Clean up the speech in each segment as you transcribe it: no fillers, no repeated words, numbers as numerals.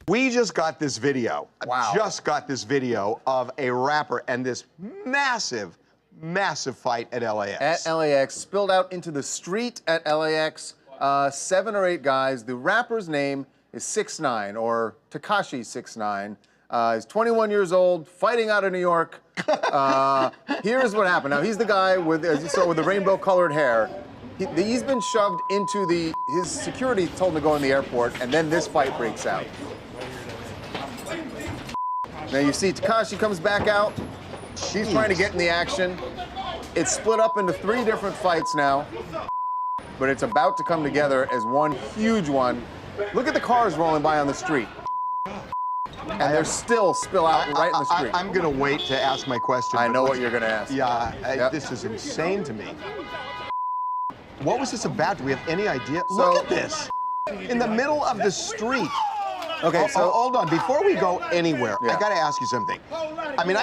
We just got this video. Wow. Just got this video of a rapper and this massive fight at LAX. At LAX, spilled out into the street at LAX. 7 or 8 guys. The rapper's name is 6ix9ine, or Tekashi 6ix9ine. He's 21 years old, fighting out of New York. Here's what happened. Now, he's the guy with, as you saw, with the rainbow-colored hair. He's been shoved into his security told him to go in the airport, and then this fight breaks out. Now you see Tekashi comes back out. He's trying to get in the action. It's split up into 3 different fights now, but it's about to come together as one huge one. Look at the cars rolling by on the street. And they're still spill out right in the street. I'm gonna wait to ask my question. I know what you're gonna ask. Yeah, Yep. This is insane to me. What was this about? Do we have any idea? So- Look at this. In the middle of the street. Okay, so hold on. Before we go anywhere, Yeah. I gotta ask you something. I mean,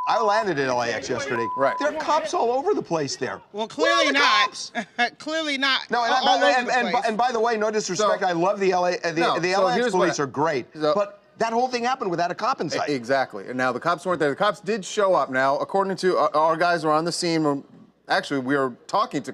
I landed at LAX yesterday. Right. There are cops all over the place there. Well, Where are clearly the not. cops? Clearly not. No, and by the way, no disrespect. I love the LAX here's police what- are great, but that whole thing happened without a cop in sight. Exactly. And now the cops weren't there. The cops did show up. Now, according to our guys who are on the scene, actually, we were talking to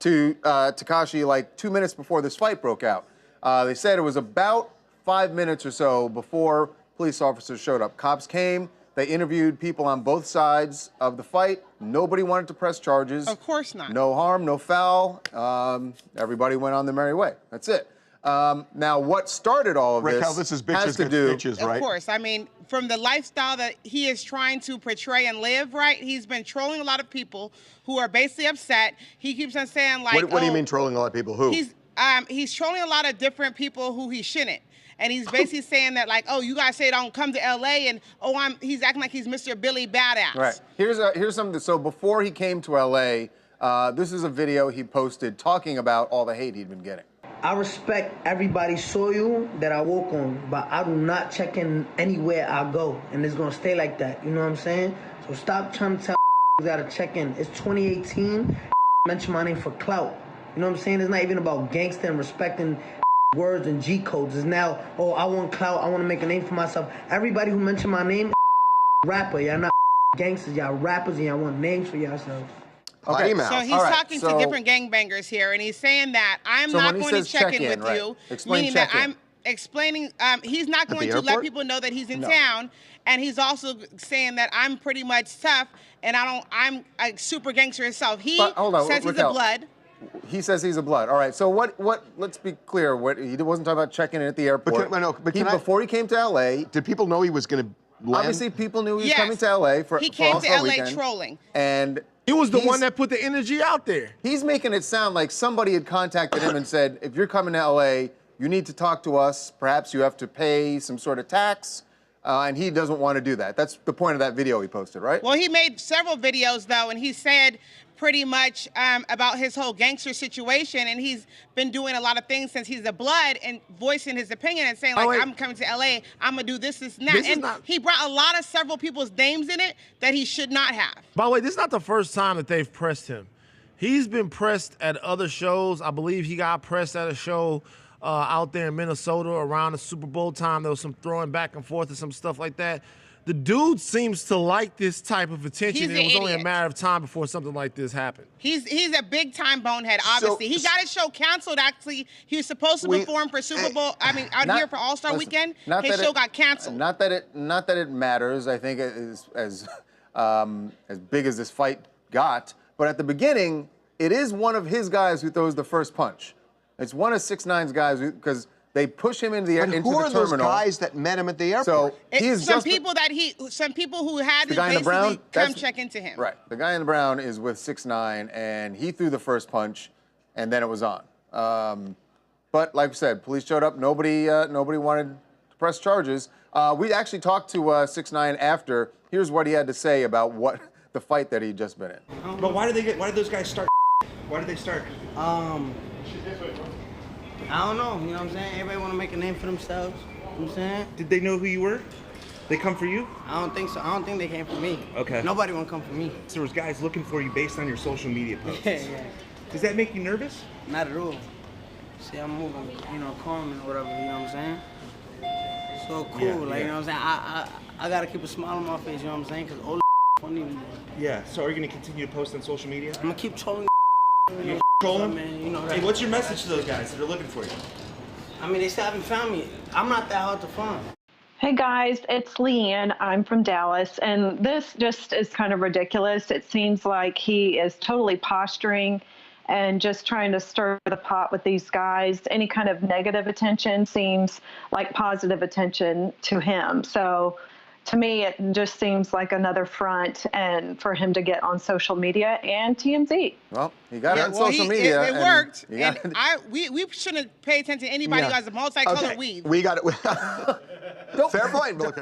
Tekashi like 2 minutes before this fight broke out. They said it was about 5 minutes or so before police officers showed up. Cops came. They interviewed people on both sides of the fight. Nobody wanted to press charges. Of course not. No harm, no foul. Everybody went on their merry way. That's it. Now, what started all of Raquel, this is bitches has to get do. stitches, right? Of course. I mean, from the lifestyle that he is trying to portray and live, right? He's been trolling a lot of people who are basically upset. He keeps on saying, like, What do you mean trolling a lot of people? Who? He's trolling a lot of different people who he shouldn't. And he's basically saying that, like, oh, you guys say don't come to LA, and he's acting like he's Mr. Billy Badass. Right. Here's something. So before he came to LA, this is a video he posted talking about all the hate he'd been getting. I respect everybody's soil that I walk on, but I do not check in anywhere I go, and it's gonna stay like that. You know what I'm saying? So stop trying to tell that to check in. It's 2018. Mention my name for clout. You know what I'm saying? It's not even about gangster and respecting words and G codes. It's now, oh, I want clout. I want to make a name for myself. Everybody who mentioned my name, rapper. Y'all not gangsters. Y'all rappers, and y'all want names for yourselves. Okay. So he's talking to different gangbangers here, and he's saying that I'm not going to check in with you, meaning that I'm explaining he's not going to let people know that he's in town, and he's also saying that I'm pretty much tough, and I'm a super gangster himself. He says he's a blood. He says he's a blood. All right. So let's be clear. He wasn't talking about checking in at the airport. Before he came to LA, did people know he was going to land? Obviously, people knew he was coming to LA for He came to LA weekend, trolling. And he was the one that put the energy out there. He's making it sound like somebody had contacted him and said, if you're coming to LA, you need to talk to us. Perhaps you have to pay some sort of tax. And he doesn't want to do that. That's the point of that video he posted, right? Well, he made several videos, though, and he said pretty much about his whole gangster situation, and he's been doing a lot of things since he's a blood and voicing his opinion and saying, like, I'm coming to LA, I'm going to do this, and that. And he brought several people's names in it that he should not have. By the way, this is not the first time that they've pressed him. He's been pressed at other shows. I believe he got pressed at a show out there in Minnesota around the Super Bowl time. There was some throwing back and forth and some stuff like that. The dude seems to like this type of attention. It was only a matter of time before something like this happened. He's a big time bonehead, obviously. He got his show canceled, actually. He was supposed to perform for Super Bowl, out here for All-Star Weekend. His show got canceled. Not that it matters. I think as big as this fight got. But at the beginning, it is one of his guys who throws the first punch. It's one of 6ix9ine's guys because they push him into the terminal. Who are those guys that met him at the airport? So some people who had to basically come check into him. Right. The guy in the brown is with 6ix9ine, and he threw the first punch, and then it was on. But like I said, police showed up. Nobody wanted to press charges. We actually talked to 6ix9ine after. Here's what he had to say about the fight that he'd just been in. But why did those guys start? Why did they start? I don't know, you know what I'm saying? Everybody want to make a name for themselves, you know what I'm saying? Did they know who you were? They come for you? I don't think so. I don't think they came for me. Okay. Nobody want to come for me. So there was guys looking for you based on your social media posts. Yeah. Does that make you nervous? Not at all. See, I'm moving, calm and whatever, you know what I'm saying? So cool, like, you know what I'm saying? I gotta keep a smile on my face, you know what I'm saying? Because all the funny. Yeah, so are you going to continue to post on social media? I'm gonna keep trolling. You troll them? Man, you know, hey, what's your message to those guys that are looking for you? I mean, they still haven't found me. I'm not that hard to find. Hey guys, it's Leanne. I'm from Dallas, and this just is kind of ridiculous. It seems like he is totally posturing and just trying to stir the pot with these guys. Any kind of negative attention seems like positive attention to him. So to me, it just seems like another front and for him to get on social media and TMZ. Well, he got on social media. It worked. And we shouldn't pay attention to anybody who has a multicolored weed. We got it. Fair point, Bill.